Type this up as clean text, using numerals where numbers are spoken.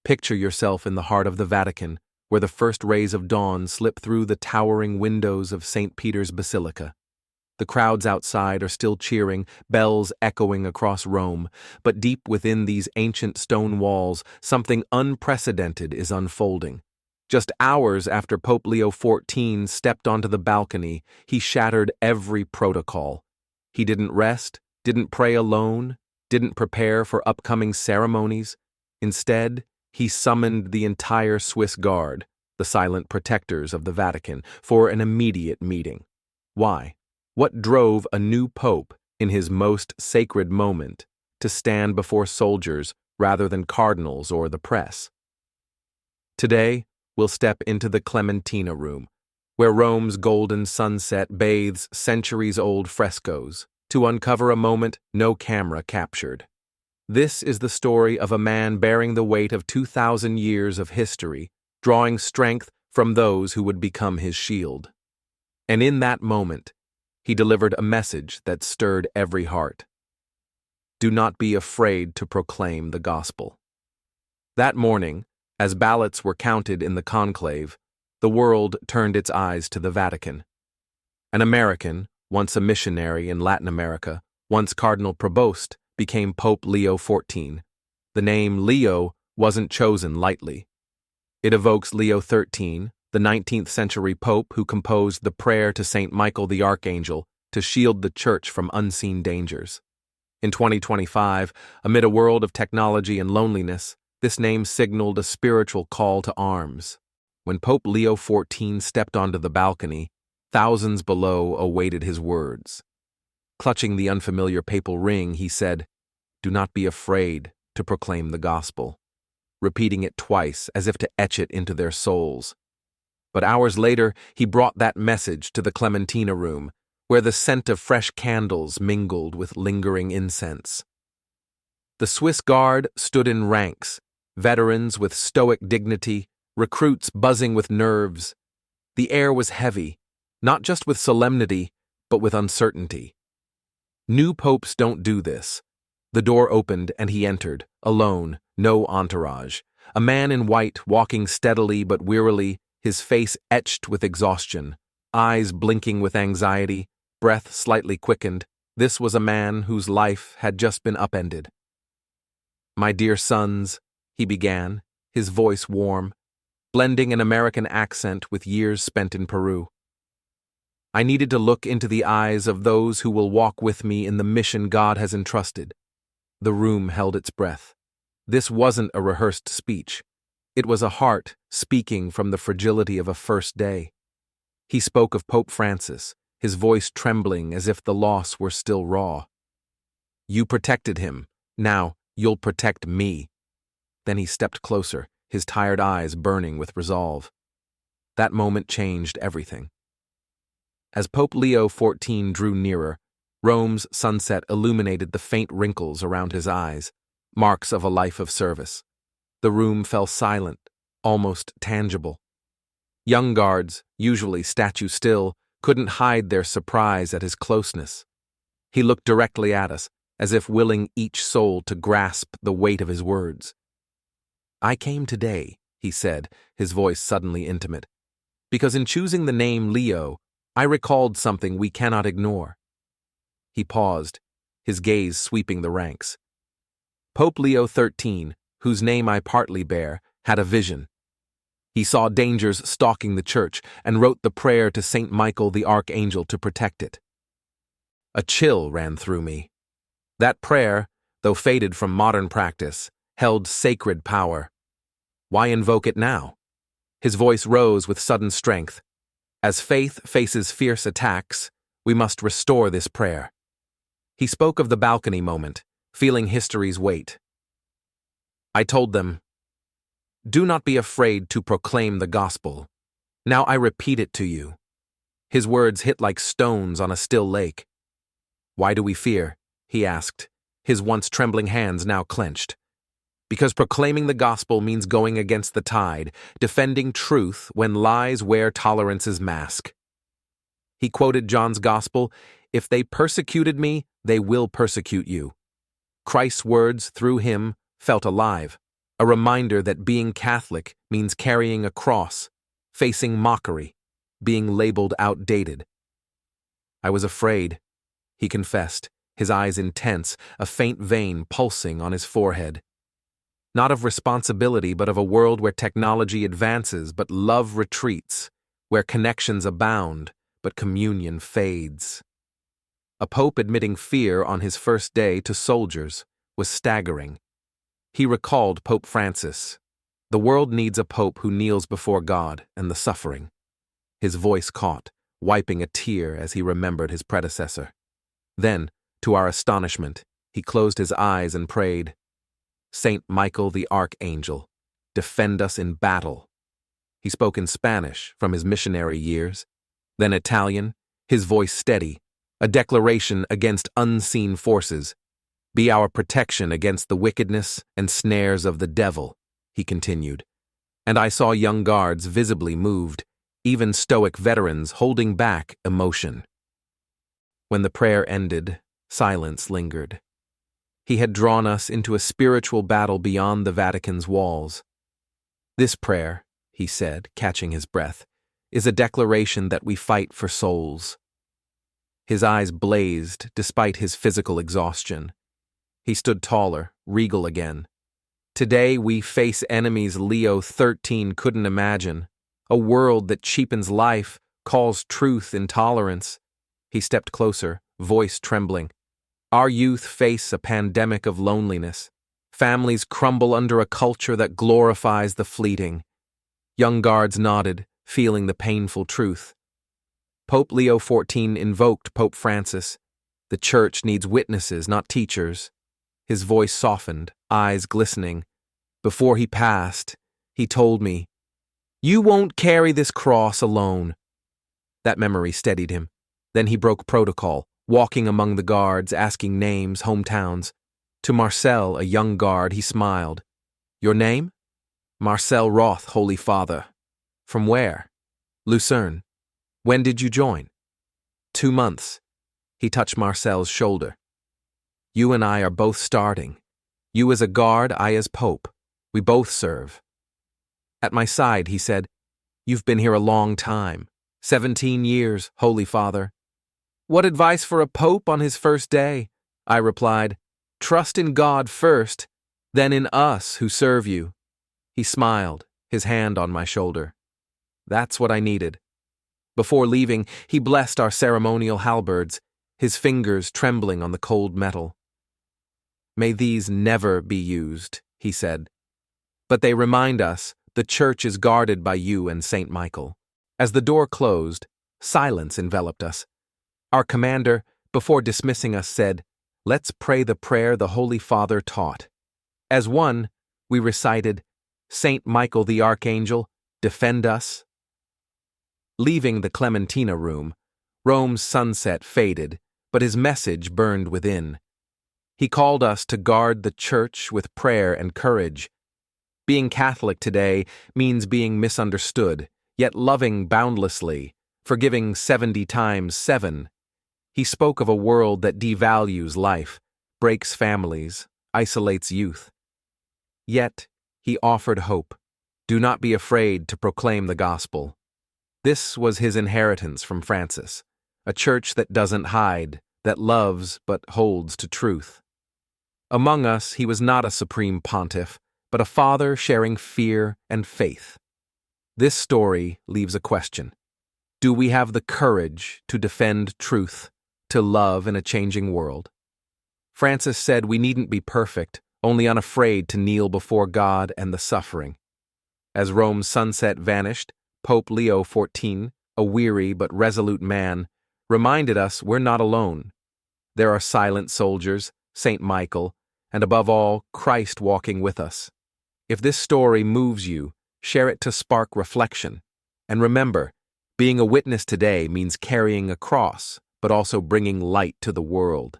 Picture yourself in the heart of the Vatican, where the first rays of dawn slip through the towering windows of St. Peter's Basilica. The crowds outside are still cheering, bells echoing across Rome, but deep within these ancient stone walls, something unprecedented is unfolding. Just hours after Pope Leo XIV stepped onto the balcony, he shattered every protocol. He didn't rest, didn't pray alone, didn't prepare for upcoming ceremonies. Instead, he summoned the entire Swiss Guard, the silent protectors of the Vatican, for an immediate meeting. Why? What drove a new pope, in his most sacred moment, to stand before soldiers rather than cardinals or the press? Today, we'll step into the Clementina room, where Rome's golden sunset bathes centuries-old frescoes, to uncover a moment no camera captured. This is the story of a man bearing the weight of 2,000 years of history, drawing strength from those who would become his shield. And in that moment, he delivered a message that stirred every heart. Do not be afraid to proclaim the gospel. That morning, as ballots were counted in the conclave, the world turned its eyes to the Vatican. An American, once a missionary in Latin America, once Cardinal Provost, became Pope Leo XIV. The name Leo wasn't chosen lightly. It evokes Leo XIII, the 19th century pope who composed the prayer to St. Michael the Archangel to shield the Church from unseen dangers. In 2025, amid a world of technology and loneliness, this name signaled a spiritual call to arms. When Pope Leo XIV stepped onto the balcony, thousands below awaited his words. Clutching the unfamiliar papal ring, he said, "Do not be afraid to proclaim the gospel," repeating it twice as if to etch it into their souls. But hours later, he brought that message to the Clementina room, where the scent of fresh candles mingled with lingering incense. The Swiss Guard stood in ranks, veterans with stoic dignity, recruits buzzing with nerves. The air was heavy, not just with solemnity, but with uncertainty. New popes don't do this. The door opened and he entered, alone, no entourage. A man in white, walking steadily but wearily, his face etched with exhaustion, eyes blinking with anxiety, breath slightly quickened. This was a man whose life had just been upended. "My dear sons," he began, his voice warm, blending an American accent with years spent in Peru. "I needed to look into the eyes of those who will walk with me in the mission God has entrusted." The room held its breath. This wasn't a rehearsed speech. It was a heart speaking from the fragility of a first day. He spoke of Pope Francis, his voice trembling as if the loss were still raw. "You protected him. Now you'll protect me." Then he stepped closer, his tired eyes burning with resolve. That moment changed everything. As Pope Leo XIV drew nearer, Rome's sunset illuminated the faint wrinkles around his eyes, marks of a life of service. The room fell silent, almost tangible. Young guards, usually statue still, couldn't hide their surprise at his closeness. He looked directly at us, as if willing each soul to grasp the weight of his words. "I came today," he said, his voice suddenly intimate, "because in choosing the name Leo, I recalled something we cannot ignore." He paused, his gaze sweeping the ranks. Pope Leo XIII, whose name I partly bear, had a vision. He saw dangers stalking the Church and wrote the prayer to St. Michael the Archangel to protect it. A chill ran through me. That prayer, though faded from modern practice, held sacred power. Why invoke it now? His voice rose with sudden strength. As faith faces fierce attacks, we must restore this prayer. He spoke of the balcony moment, feeling history's weight. "I told them, 'Do not be afraid to proclaim the gospel. Now I repeat it to you.'" His words hit like stones on a still lake. "Why do we fear?" he asked, his once trembling hands now clenched. "Because proclaiming the gospel means going against the tide, defending truth when lies wear tolerance's mask." He quoted John's gospel, "If they persecuted me, they will persecute you." Christ's words, through him, felt alive. A reminder that being Catholic means carrying a cross, facing mockery, being labeled outdated. I was afraid, he confessed, his eyes intense, a faint vein pulsing on his forehead. Not of responsibility, but of a world where technology advances, but love retreats, where connections abound, but communion fades. A pope admitting fear on his first day to soldiers was staggering. He recalled Pope Francis. The world needs a pope who kneels before God and the suffering. His voice caught, wiping a tear as he remembered his predecessor. Then, to our astonishment, he closed his eyes and prayed, "Saint Michael the Archangel, defend us in battle." He spoke in Spanish from his missionary years, then Italian, his voice steady, a declaration against unseen forces. "Be our protection against the wickedness and snares of the devil," he continued. And I saw young guards visibly moved, even stoic veterans holding back emotion. When the prayer ended, silence lingered. He had drawn us into a spiritual battle beyond the Vatican's walls. "This prayer," he said, catching his breath, "is a declaration that we fight for souls." His eyes blazed despite his physical exhaustion. He stood taller, regal again. "Today we face enemies Leo XIII couldn't imagine, a world that cheapens life, calls truth intolerance." He stepped closer, voice trembling. "Our youth face a pandemic of loneliness. Families crumble under a culture that glorifies the fleeting." Young guards nodded, feeling the painful truth. Pope Leo XIV invoked Pope Francis. "The Church needs witnesses, not teachers." His voice softened, eyes glistening. Before he passed, he told me, "You won't carry this cross alone." That memory steadied him. Then he broke protocol, walking among the guards, asking names, hometowns. To Marcel, a young guard, he smiled. "Your name?" "Marcel Roth, Holy Father." "From where?" "Lucerne." "When did you join?" 2 months. He touched Marcel's shoulder. "You and I are both starting. You as a guard, I as pope. We both serve." At my side, he said, "You've been here a long time. 17 years, Holy Father." "What advice for a pope on his first day?" I replied, "Trust in God first, then in us who serve you." He smiled, his hand on my shoulder. That's what I needed. Before leaving, he blessed our ceremonial halberds, his fingers trembling on the cold metal. "May these never be used," he said. "But they remind us the Church is guarded by you and Saint Michael." As the door closed, silence enveloped us. Our commander, before dismissing us, said, "Let's pray the prayer the Holy Father taught." As one, we recited, "Saint Michael the Archangel, defend us." Leaving the Clementina room, Rome's sunset faded, but his message burned within. He called us to guard the Church with prayer and courage. Being Catholic today means being misunderstood, yet loving boundlessly, forgiving 70 times 7. He spoke of a world that devalues life, breaks families, isolates youth. Yet, he offered hope. Do not be afraid to proclaim the gospel. This was his inheritance from Francis, a church that doesn't hide, that loves but holds to truth. Among us, he was not a supreme pontiff, but a father sharing fear and faith. This story leaves a question. Do we have the courage to defend truth, to love in a changing world? Francis said we needn't be perfect, only unafraid to kneel before God and the suffering. As Rome's sunset vanished, Pope Leo XIV, a weary but resolute man, reminded us we're not alone. There are silent soldiers, Saint Michael, and above all, Christ walking with us. If this story moves you, share it to spark reflection. And remember, being a witness today means carrying a cross, but also bringing light to the world.